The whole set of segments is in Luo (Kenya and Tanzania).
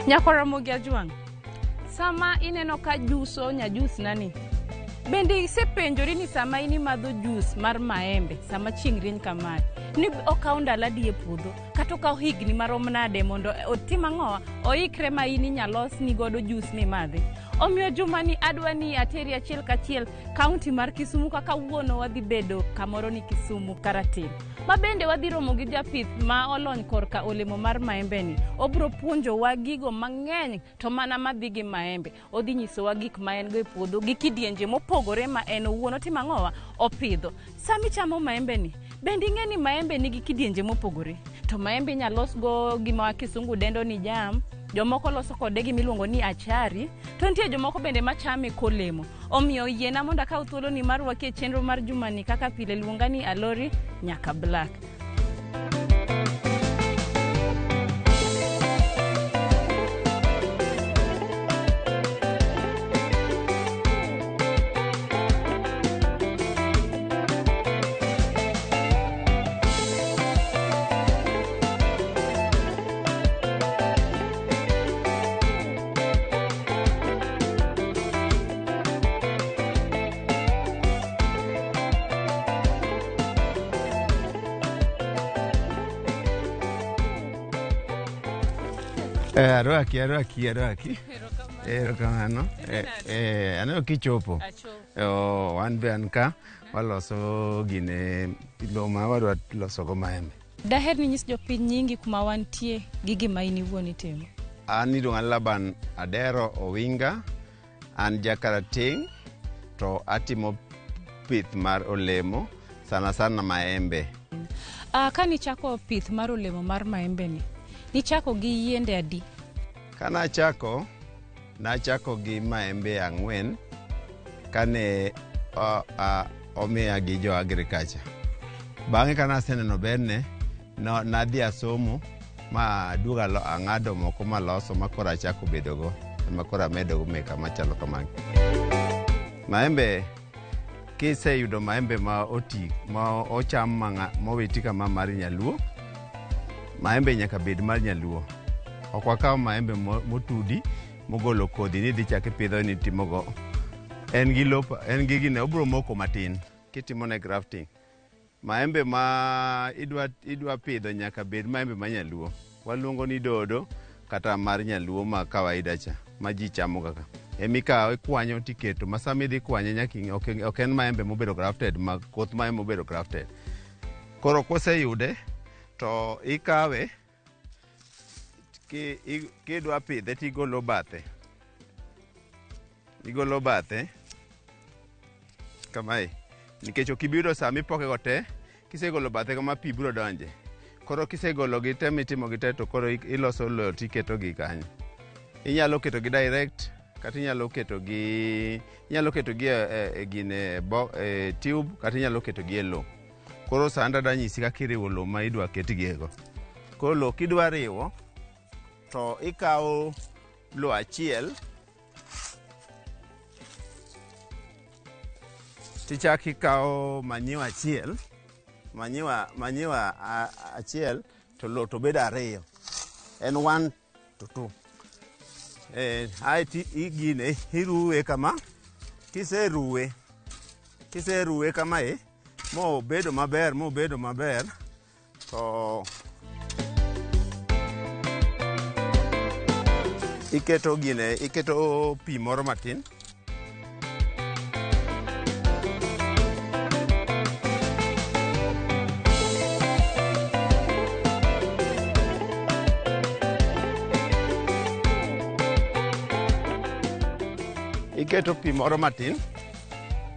Nyako Ramogi Ajwang', sama ineno ka juso nyajus nani, bende isepenjori ni sama ini madho jus mar maembe sama chieng' rieny kamae ni okaw ndalo adi e puodho kata okaw higni marom nade mondo otim ang'owa oikre ma ini nyalos ni godo jus ni madhi. Omiyo juma ni adwa ni ateri achiel kachiel kaunti mar Kisumu kaka wuono wadhi bedo kamoro ni Kisumu Karatin. Ma bende wadhi romo gi japith ma olony korka olemo mar maembe ni. Obro puonjo wa gigo mang'eny to mana madhi gi maembe. Odhi nyiso wa gik ma en go e puodho gi kidienje mopogore ma en owuon otimo ang'owa opidho. Sami chamo maembe ni bende ing'e ni maembe nigi kidienje mopogore. To maembe nyalos go gima kisungu dendo ni jam. Jomoko loso kode gimiluongo ni achari, to nitie jomoko bende machame kolemo. Omiyo yiena mondo akaw thuolo ni mar wakie chenro mar jumani kaka pile luonga ni alori nyaka black. Arwaki. Erokamano. Aneno kichopo. Wan be an ka waloso gine loma wadwa loso go maembe. Daher ni nyis jopiny nyingi kuma wantie gi gima in iwuon itimo. An iluonga Laban Adero Owinga, an Jakarating, to atimo pith mar olemo sana maembe. Ka nichako pith mar olemo mar maembe ni, nichako gi yiende adi? Kana chako gi maembe 4 kane omiya gi jo agriculture. Bang'e kana aseneno berne nadhi asomo ma duoga ang'ado moko maloso makoro achako bedogo makoro amedogo meka machalo kamano. Maembe kiseyudo maembe ma oti ma ocham mowiti kama mar nyaluo, maembe nyaka bed mar nyaluo. Ok wakaw maembe motudi mogolo kodhi ni dhi chak ipidho ni timogo. En gi lopa, en gi gine obro moko matin kitimo ne grafting. Maembe ma idwa pidho nyaka bed maembe ma nyaluo. Waluongo ni dodo kata mar nyaluo ma kawaida cha ma ji chamo kaka. Emikawe kwanyo tiketo masami dhi kwanye nyaki ok en maembe mobedo grafted ma koth maembe mobedo grafted. Koro koseyude to ikawe kidwa pidhe tigolo bathe. Igolo bathe kamae nikech okibiro sami poke go te, kisegolo bathe kama pi biro donje. Koro kisegolo gi te mitimo gi te to koro iloso lo tiketo gi kanyo. Inyalo keto gi direct kata inyalo keto gi gine tube kata inyalo keto gi e lo. Koro sanda danyisi kaka iriwo lo ma idwa ketgiego. Koro lo kidwa riwo to ikawo lo achiel tichak ikawo manyiwa achiel, manyiwa achiel to lo to bedo 2. En 1 to 2. Aeti igine iruwe kama, kiseruwe kama mobedo maber to iketo pi moro matin. Iketo pi moro matin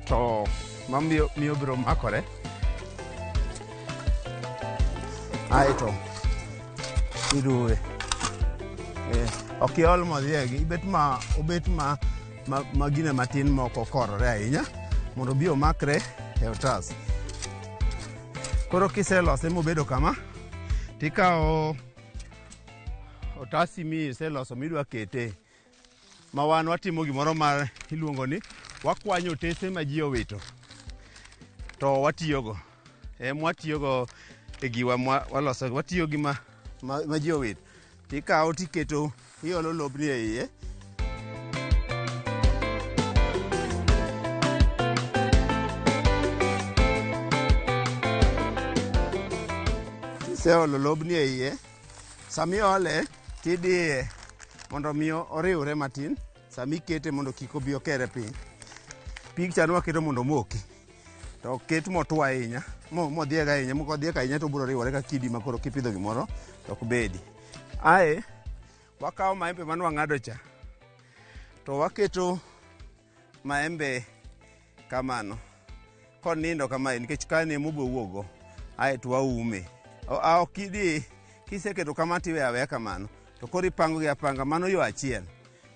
to mamiyo biro makore. Aeto iruwe. Ok iol modhiegi, obet ma gine matin moko korore ahinya mondo bi omakre e otas. Koro kiselose mobedo kama, tikawo otasi miseloso midwa kete. Ma wan watimo gimoro ma iluongo ni wakwanyo otese ma ji owito to watiyogo. Mwatiyogo e giwa waloso, watiyo gi ma ji owito. tikawo tiketo, iolo lobni e iye. Kiseolo lobni e iye, samiole tidiye mondo miyo oriwre matin, samikete mondo kik obi okere piny. Pig cha nwaketo mondo moki, to ket motwo ahinya, modhieg ahinya, mokodhiek ahinya to biro riwore ka kidi ma koro kipidho gimoro to ok bedi. Ae, wakawo maembe manwa ng'ado cha, to waketo maembe kamano, konindo kamae, nikech kane mobo wuogo, ae to waume. Ok idi, kiseketo kama tiwe aweya kamano, to koro ipango gi apanga, mano yo achiel.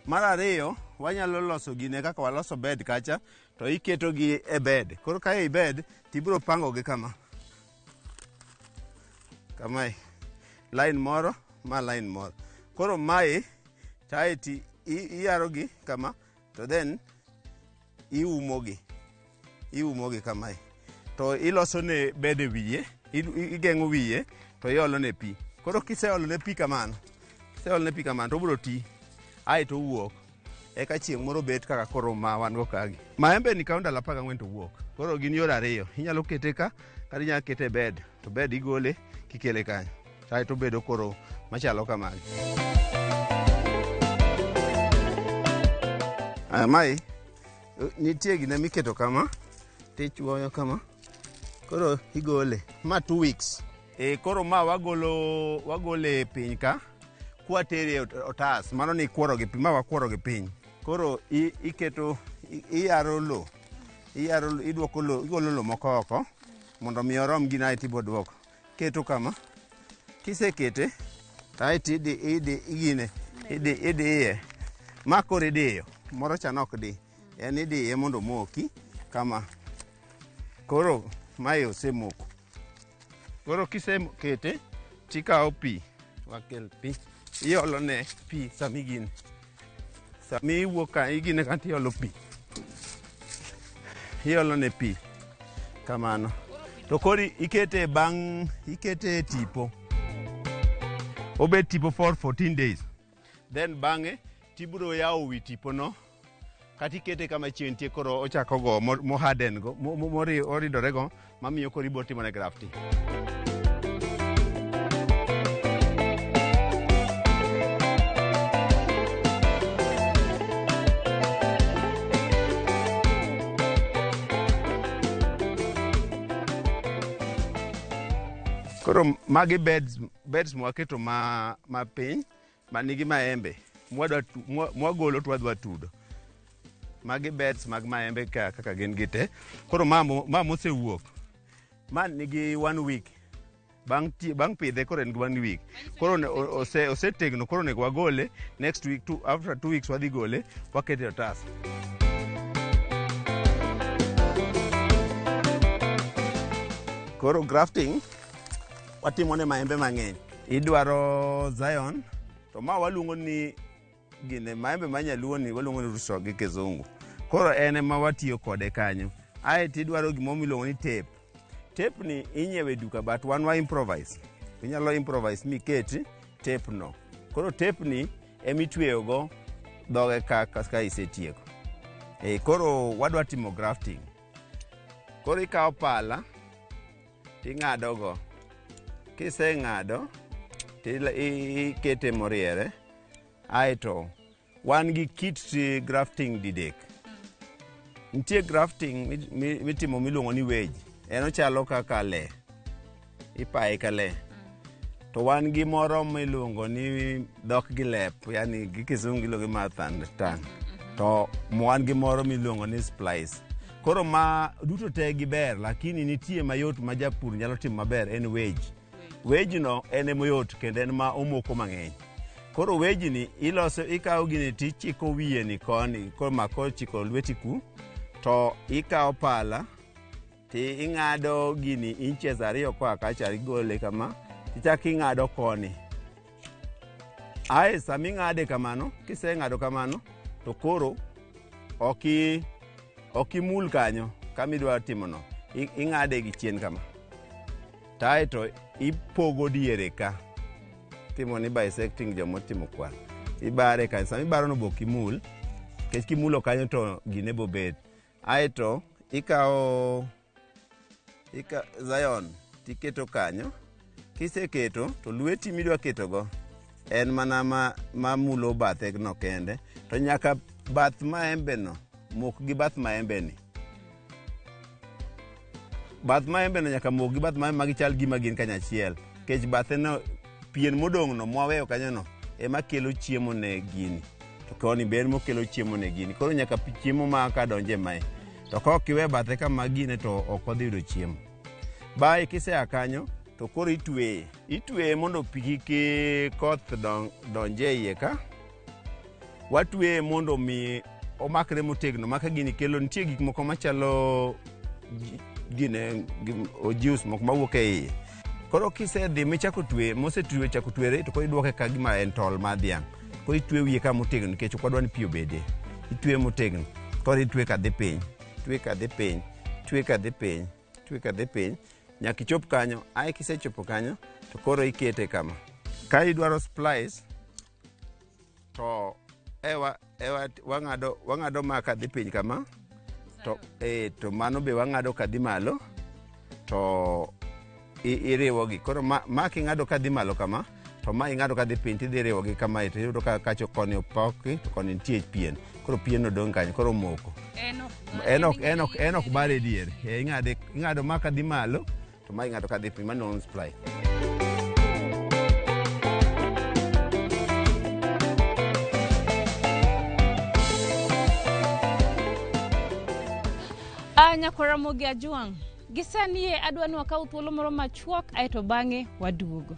Mar ariyo, wanyalo loso gine kaka waloso bed kacha, to iketo gi e bed. Koro ka ei bed, tibiro pango gi kama. Kamae. Line moro, ma line moro. Koro mae, taeti iyaro gi kama, to then iumo gi kamae. To iloso ne bed e wiye, igeng'o wiye, to iolo ne pi. Koro kiseolo ne pi kamano, to biro ti, ae to wuok. Eka chieng' moro bet kaka koro ma wan go kagi. Maembe ni kawo ndalo 14 to wuok. Koro gin yore ariyo. Inyalo kete ka, kata inyalo kete e bed. To bed igole kikele kanyo. Ae to bedo koro machalo kamagi. Mae, nitie gine miketo kama, tichuoyo kama. Koro igole. Ma 2 weeks. Koro ma wagole piny ka. Kwatere otas, mano ni kuoro gi piny, ma wakuoro gi piny. Koro iketo, iyaro lo, idwoko lo, igolo lo moko oko, mondo mi orom gi nae tibo duoko. Keto kama, kisekete, taeti idiye, ma koro idiyo, moro cha nok di, en idiye mondo moki, kama. Koro mae osemoko. Koro kisekete, tikawo pi, wakel pi. Iolo ne pi samigine. Sami iwuok ka igine kanti iolo pi. Iolo ne pi. Kamano. To koro ikete ikete tipo. Obet tipo for 14 days. Then bang'e tibiro yawo wi tipo no. Kati ikete kama chieng' tie koro ochako go moharden go, oridore go, mamiyo koro ibiro timo ne grafting. Koro magi beds mwaketo ma piny, manigi maembe, mwagolo to wadwa tudo. Magi beds mag maembe kaka gin gite. Koro ma mosewuok. Ma nigi 1 week. Bang' pidhe koro en gi 1 week. Koro osetegno, koro nego wagole. Next week, after 2 weeks wadhi gole, wakete otas. Koro grafting, watimo ne maembe mang'eny. Idwaro Zion, to ma waluongo ni gine maembe ma nyaluo ni waluongo ni ruso gi kizungu. Koro en ema watiyo kode kanyo. Ae tidwaro gimo miluongo ni tape. Tape ni inyewe duka, but wan wa improvise. Inyalo improvise miketi tape no. Koro tape ni emitweyo go dhoge ka isetieko. Koro wadwa timo grafting. Koro ikawo pala, ting'ado go. Kiseng'ado, ikete moriere. Aeto, wan gi kit grafting didek. Nitie grafting mitimo miluongo ni wedge. En ochalo kaka le. Ipaye ka le. To wan gi moro miluongo ni dhok gi lep, yani gi kizungu iluongo ni mouth and tongue. To wan gi moro miluongo ni splice. Koro ma duto te gi ber, lakini nitie mayot ma japur nyalo timo maber en wedge. Wedge no en emoyot kendo en ma omoko mang'eny. Koro wedge ni ikawo gini tichiko wiye ni koni, koro mako chiko lweti ku, to ikawo pala, ti ing'ado gini inches 2 koa kacha, igole kama, tichako ing'ado koni. Ae sami ing'ade kamano, kiseng'ado kamano, to koro okimul kanyo kama idwa timo no. Ing'ade gi chien kama. Tae to ipogo diere ka. itimo ni bisecting jomotimo kwan. Ibare kanyo, sama ibaro no bok imul, kech kimulo kanyo to gine bobet. Aeto ikawo Zion tiketo kanyo, kiseketo to lweti midwa ketogo en mana ma mulo bathe no kende, to nyaka bath maembe no mok gi bath maembe ni. Bath maembe no nyaka mok gi bath maembe magichal gima gin kanyachiel, kech bathe no pien modong' no mwaweyo kanyo no ema kelo chiemo ne gini, to koni ben mokelo chiemo ne gini, koro nyaka chiemo ma ka donje mae, to kok iwe bathe kama gine to ok odhi yudo chiemo. Bae kisea kanyo to koro itweye mondo kik koth donje iye ka. Watweye mondo mi omakre motegno, maka gini kelo nitie gik moko machalo gine juice moko mawuok e iye. Koro kisedhi michako tweye, mosetwe chako twere, to koro iduoke ka gima en tol mar dhiang'. Koro itwe wiye ka motegno nikech ok wadwa ni pi obede. Itwe motegno. Koro itwe kadhi piny, twe kadhi piny, twe kadhi piny, twe kadhi piny. Nyaka ichop kanyo, ai kisechopo kanyo, to koro ikete kama. Ka idwaro splice, to wang'ado ma kadhi piny kama, to mano be wang'ado kadhi malo, to iriwogi. Koro ma king'ado kadhi malo kama, to ma ing'ado kadhi piny tidhi iriwogi kama, to iyudo ka kacho koni opoki, to koni nitie pien. Koro pien odong' kanyo, koro moko. En ok bare dier. Ing'ado ma kadhi malo, to ma ing'ado kadhi piny, mano on splice. Nyako Ramogi Ajwang', gisanie adwa ni wakaw thuolo moro machuok aeto bang'e waduogo.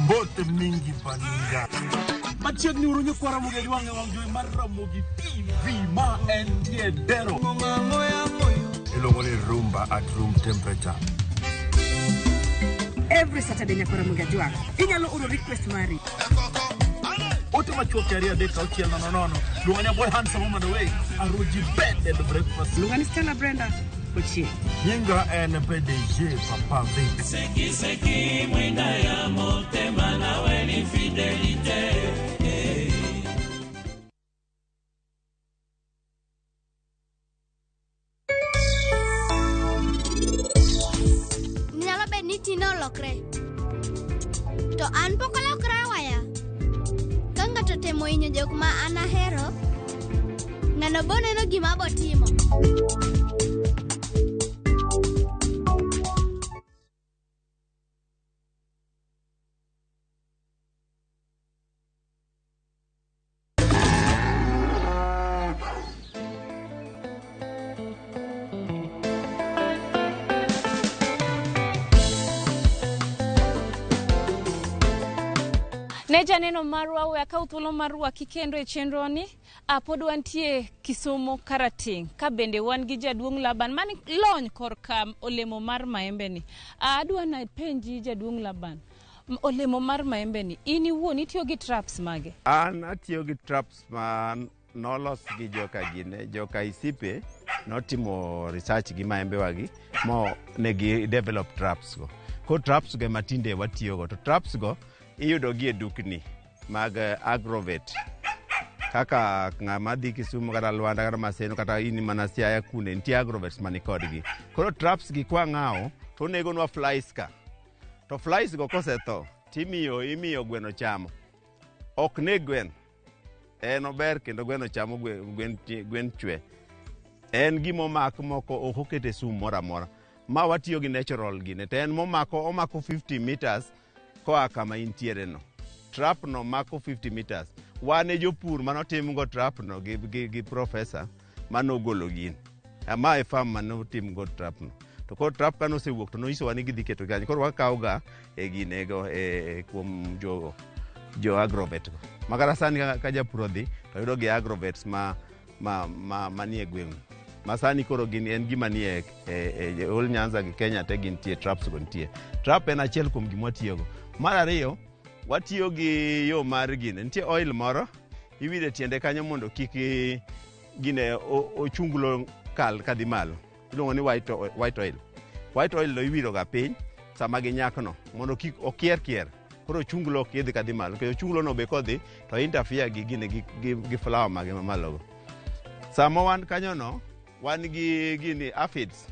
Bote mingi baninga. Machek ni urunyo kwa Ramogi Ajwang' wangjoy mar Ramogi TV ma en tiedero. Ilongo ni rumba at room temperature. Every Saturday nyako Ramogi Ajwang'. Inyalo uro request mari. Ote machuok ya deka uchiel nono. Lunganya boy handsome on the way. Aruji bed and breakfast. Lungani Stella Brenda. Ochi. Nyinga en PDG Papa Vic. Seki mwenda ya motema na weni fidelite. Nyalo beniti no lokre. To an poko lokre waya. Kanga to temo inyo jok ma anahero. Ngano bone no gima botimo. Neja neno marwa we akaw thuolo marwa kikendo e chenro ni Pod wantie Kisumu Karating ka bende wan gi jaduong' Laban mani lony korka olemo mar maembe ni. Adwa na penji jaduong' Laban. Olemo mar maembe ni in iwuon itiyo gi traps mage? An atiyo gi traps ma nolos gi joka Isipe notimo research gi maembe wagi mo negi develop traps go. Ko traps go matinde watiyo go. To traps go iyudo gi e dukni mag agrovet. Kaka ng'ama dhi Kisumu kata Luanda kata Maseno kata ini mana Siaya kune nitie agrovets mani kodgi. Koro traps gi kwa ng'awo to negonwa flies ka. To flies go kosetho imiyo gweno chamo. Ok ne gwen. En ober kendo gweno chamo gwen chwe. En gimo mak moko ok okete sum mora mora. Ma watiyo gi natural gine. To en omako 50 meters koa kama intiere no. Trap no mako 50 meters. Wane jopur manotim go trap no gi professor manogolo gin. Ma e farm manotim go trap no. To ko trap kano sewuok to noiso wani gidhi keto gani. Koro wakaw ga e ginego kuom jo agrovet go. Makara sani ka japur odhi to yudo gi agrovets manie gweng'. Masani koro gin en gima nie Ol Nyanza gi Kenya te gin tie traps go nitie. Trap en achiel kuom gima watiyo go. Mar ariyo watiyo gi yo mar gine. Nitie oil moro iwire tiende kanyo mondo kik gine ochunglo kal kadhi malo. Iluongo ni white oil. White oil lo iwiro ga piny sama ginyak no mondo kik okier. Koro chunglo ok idhi kadhi malo. Kendo chunglo no be kodhi to interfere gi gine gi flower mage mamalo go. Sama wan kanyo no wan gi gini aphids.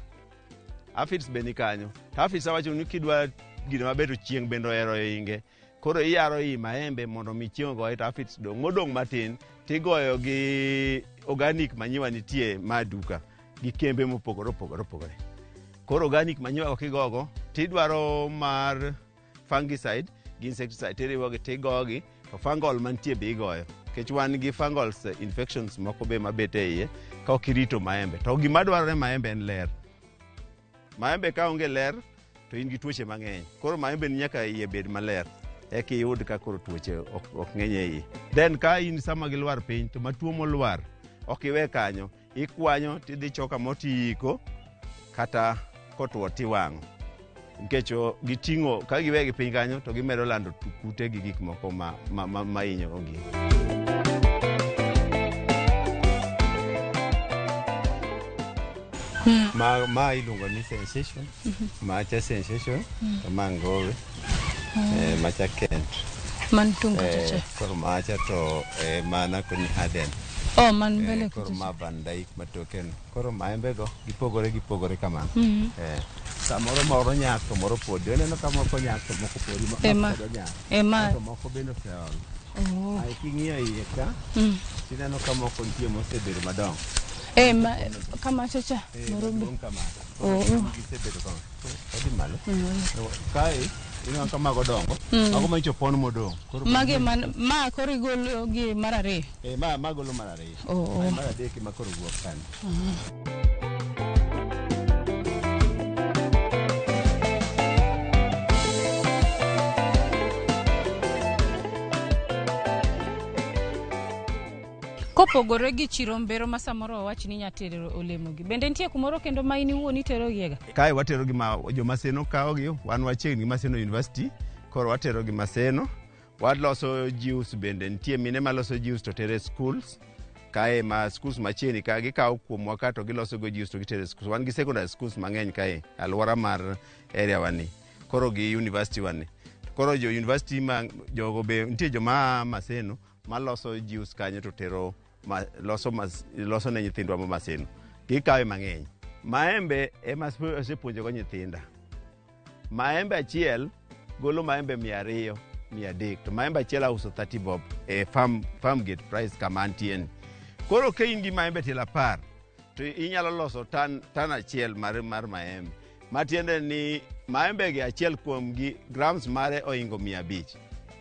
Aphids be ni kanyo. Aphids awacho ni kidwa gino mabedo chieng' bendo ero inge. Koro iyaro i maembe mondo mi chieng' go to aphids modong matin tigoyo gi organic manyiwa nitie maduka gi kembe mopogore. Koro organic manyiwa kigogo tidwaro mar fungicide gi insecticide tiriwogi tigogi to fungal mantie be igoyo. Kech wan gi fungal infections moko be mabete iye ka ok irito maembe. To gima dwarore maembe en ler. Maembe ka onge ler to in gi tuoche mang'eny. Koro maembe ni nyaka iye bed maler. Eki yud ka koro tuoche ok ng'enye iye. Then ka in sama gilwar piny to matuo molwar ok iwe kanyo. Ikwanyo tidhi choka motiko kata kotuo tiwang'o. Nikech giting'o ka giwegi piny kanyo to gimedo lando kute gi gik moko ma hinyo gi. Ma iluongo ni sensation. Macha sensation to mangowe. Macha Kent. Man tunga chacha. Koro macha to mana koni Harden. Man mbele koro ma Van Dyke matoken. Koro maembe go gipogore kamano. Samoro moro nyak to moro pod. Neno ka moko nyak to moko podi ema to moko bende feol. Ai king'iyo iye ka tineno ka moko nitie mosebedo madongo. Kama chacha moro be kamano. Gisebedo kama. Odi malo. Kai ino kama godongo. Mago ma ichopon modong. Mage ma koro igolo gi mar ariyo. Ma golo mar ariyo. Mar adek ma koro wuok kanyo. Kopogore gi chiro mbero ma samoro wawach ni nyatero olemo gi. Bende nitie kumoro kendo ma in iwuon itero giega? Kae watero gi jo Maseno kawo gi. Wan wachiegni gi Maseno University. Koro watero gi Maseno. Waloso juice bende nitie mine maloso juice to tere schools. Kae ma schools machiegni ka gikawo kuom waka to giloso go juice to gitere schools. Wan gi secondary schools mang'eny kae alwora mar area wani. Koro gi university wani. Koro jo university jogo be nitie joma Maseno maloso juice kanyo to tero loso ne nyithindwa ma Maseno. Gikawe mang'eny. Maembe ema asepuonjo go nyithinda. Maembe achiel golo maembe 200, 300. To maembe achiel auso 30 bob farm gate price kama antien. Koro ka in gi maembe tiel 10 to inyalo loso tan achiel mar maembe. Matiende ni maembe gi achiel kuom gi grams mare oingo 500.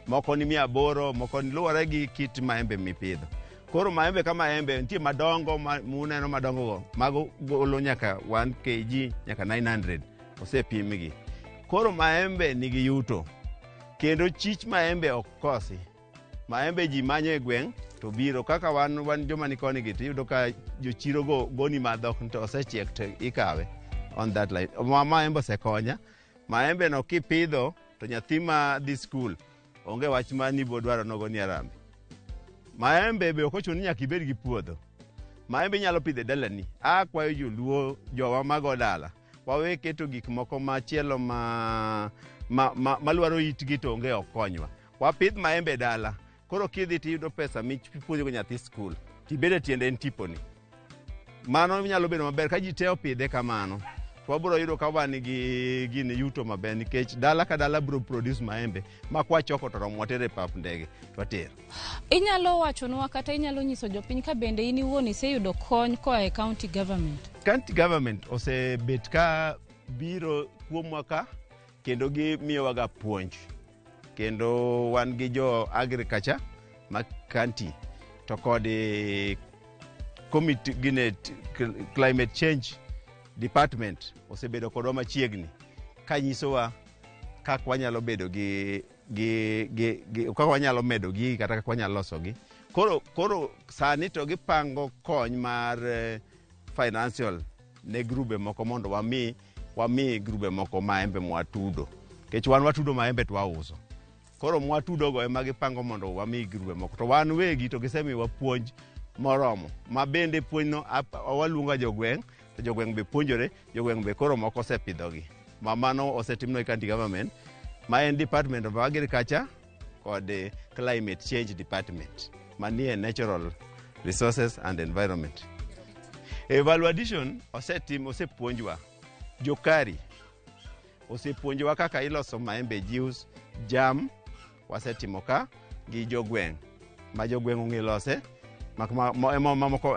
Moko ni 800, moko ni luwore gi kit maembe mipidho. Koro maembe ka maembe nitie madongo muneno madongo go mago golo nyaka 1 kg nyaka 900 osepimgi. Koro maembe nigi yuto kendo chich maembe ok kosi. maembe ji manyo e gweng' to biro kaka wan joma ni koni gi tiyudo ka jochiro goni madhok to osechiek to ikawe on that line. Maembe osekonya. Maembe no kipidho to nyathi ma dhi skul onge wach ma ni bodwaro nogoni arambe. Maembe be ok ochuno ni nyaka ibed gi puodho. Maembe nyalo pidhe dalani. Akwayo joluo jowa mago dala. Wawe keto gik moko machielo malwaro itgi to onge okonywa. Wapidh maembe dala. Koro kidhi tiyudo pesa mipuonjo go nyathi skul. Tibede tiende en tiponi. Mano nyalo bedo maber ka ji te opidhe kamano. Wabro yudo ka wan gi gini yuto maber nikech dala ka dala bro produce maembe ma kwa choko to romo tere pap ndege twater. Inyalo wachonwa kata inyalo nyiso jopiny ka bende in iwuon iseyudo kony koa e county government. County government osebet ka biro kuomwa ka kendo gimiyowa ga puonj. Kendo wan gi jo agriculture ma county to kod committee ginet climate change department osebedo kodwa machiegni ka nyisowa kaka wanyalo bedo kaka wanyalo medo gi kata kaka wanyalo loso gi. Koro sani to gipango kony mar financial ne grube moko mondo wami grube moko maembe mwatudo. Kech wan watudo maembe to wauso. Koro mwatudo go ema gipango mondo wami grube moko. To wan wegi to gisemiwa puonj moromo. Ma bende puonjno waluonga jogweng'. To jogweng' be puonjore, jogweng' be koro moko osepidhogi. Mano osetimno e county government. Ma en Department of Agriculture kod Climate Change Department. Manie Natural Resources and Environment. Value addition osepuonjwa. Jokari osepuonjwa kaka iloso maembe juice, jam, wasetimo ka gi jogweng'. Ma jogweng' ong'e lose.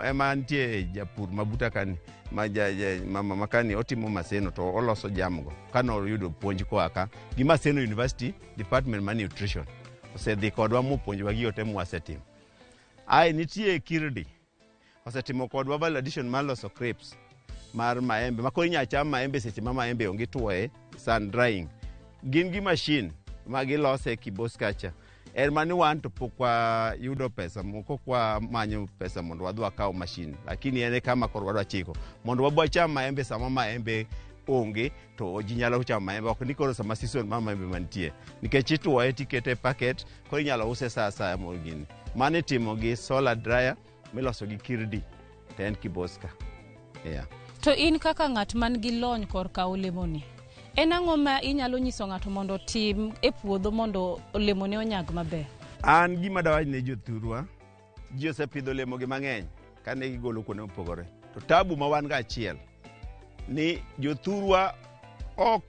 Ema nitie japur mabuta kani. Makani otimo maseno to oloso jamgo kano yudo puonj koaka gi Maseno University Department of Nutrition osedhi kodwa mopuonjwa gi ote mwasetimo. Ai nitie Kirdi osetimo kodwa value addition mar loso crepes mar maembe makoro inya cham maembe seche ma maembe onge tuoe sun drying. Gin gi machine ma gilose kibos kacha. Er mani wan to pokwa yudo pesa moko kwa manyo pesa mondo wadwa kawo machine lakini ene kama koro wadwa chiko mondo wabwa cham maembe sama maembe onge to ji nyalo cham maembe ok ni koro sama season ma maembe mantie nikech ituoe tikete packet koro inyalo use saa morgini. Mane timo gi solar dryer miloso gi Kirdi ten Kiboska. To in kaka ng'at man gi lony korka olemoni, en ang'o ma inyalo nyiso ng'ato mondo tim e puodho mondo olemone onyag maber? An gima dawach ne jothurwa, ji osepidho olemo gi mang'eny kane gigolo kuonde mopogore. To tabu ma wan ga achiel ni jothurwa ok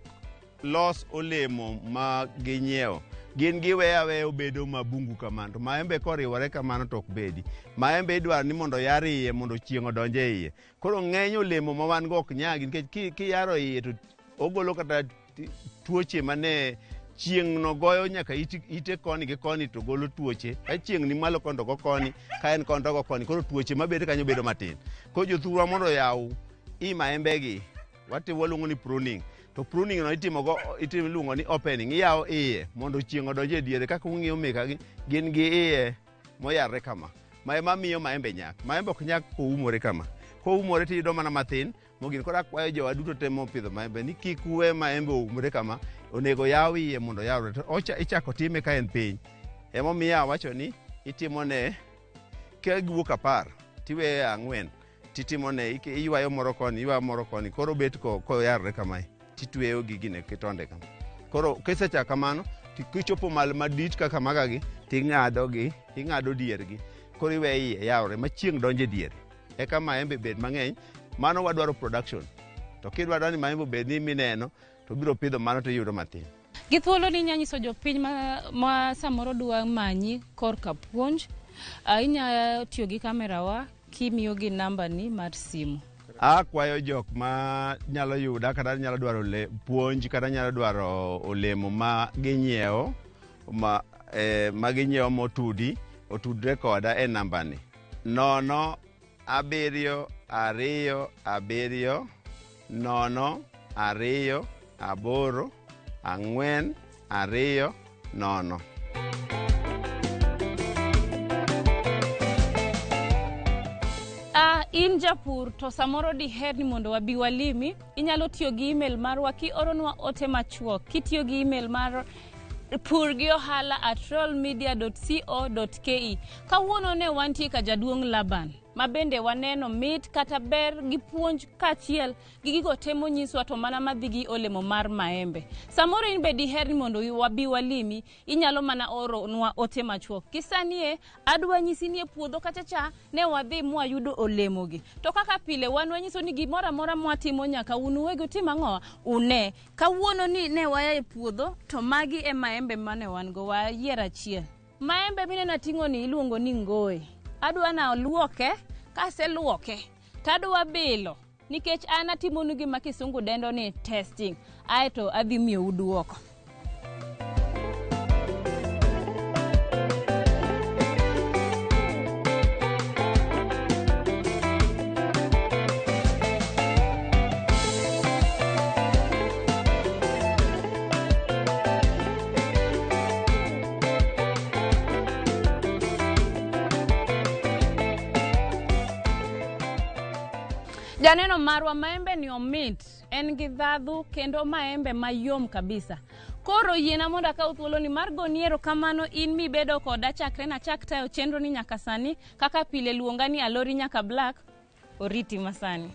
los olemo ma ginyiewo. Gin giweya obedo mabungu kamano. To maembe koriwore kamano to ok bedi. Maembe idwaro ni mondo yar iye mondo chieng' odonje iye. Koro ng'eny olemo ma wan go ok nyagi nikech kiyaro iye to ogolo kata tuoche mane chieng' no goyo nyaka ite koni gi koni to golo tuoche. Ka chieng' ni malo kondo go koni, ka en kondo go koni, koro tuoche mabedo kanyo bedo matin. Koro jothurwa mondo yaw maembe gi, waluongo ni pruning. To pruning no iluongo ni opening. Iyawo iye mondo chieng' odonje diere kaka ung'iyo meka gi gin gi iye moyarre kama. Ma ema miyo maembe nyak. Maembe ok nyak koumore kama. Koumore tiyudo mana mathin. Mogin kora kwayo jowa duto temo pidho maembe ni kik uwe maembe oumre kama, onego yaw iye mondo yawre. To ichako time ka en piny. Emo miyo awacho ni itimone ka giwuok 10 tiweye 4 titimone iywayo moro koni koro bet koyarre kama titweyo gigine kitonde kama. Koro kisechako kamano kichopo mal madit kaka magagi ting'ado diergi. Koro iwe iye yawre ma chieng' donje diere. Eka maembe bed mang'eny. Mano wadwaro production. To kidwaro ni maembe bed ni mineno to biro pidho mano to yudo matin. Gi thuolo ni nyanyiso jopiny ma samoro dwa manyi korka puonj, inya tiyo gi kamerawa kimiyo gi namba ni mar simu. Akwayo jok ma nyalo yuda kata nyalo dwaro puonj kata nyalo dwaro olemo ma ginyiewo ma ginyiewo otudre koda e namba ni 0727028 420. in japur to samoro diher ni mondo wabi walimi, inyalo tiyo gi email marwa kioronwa ote machuok kitiyo gi email mar purgiohala@royalmedia.co.ke. Kawuono ne wantie ka jaduong' Laban mabende waneno mit kata ber gi puonj kachiel gi gigo temo nyiswa to mana madhi gi olemo mar maembe. Samoro in be diher ni mondo wabi walimi, inyalo mana oro nwa ote machuok. Kisanie adwa nyisi ni e puodho kachacha ne wadhi mwayudo olemo gi. To kaka pile wan wanyiso ni gimoro amora mwatimo nyaka unuwego tim ang'o une. Kawuono ni ne waya e puodho to magi e maembe mane wan go wayiero achiel. Maembe mineno ating'o ni iluongo ni ngoe. Adwa na luoke, kase luoke tadwa bilo nikech an atimonu gima kisungu dendo ni testing, aeto adhi miyo uduoko. Janeno marwa maembe ni omit, en gi dhadhu kendo maembe mayom kabisa. Koro yiena mondo akaw thuolo ni mar goniero kamano in mibedo koda chakre na chak tayo chenro ni nyaka sani, kaka pile luonga ni Alori nyaka Black, oriti masani.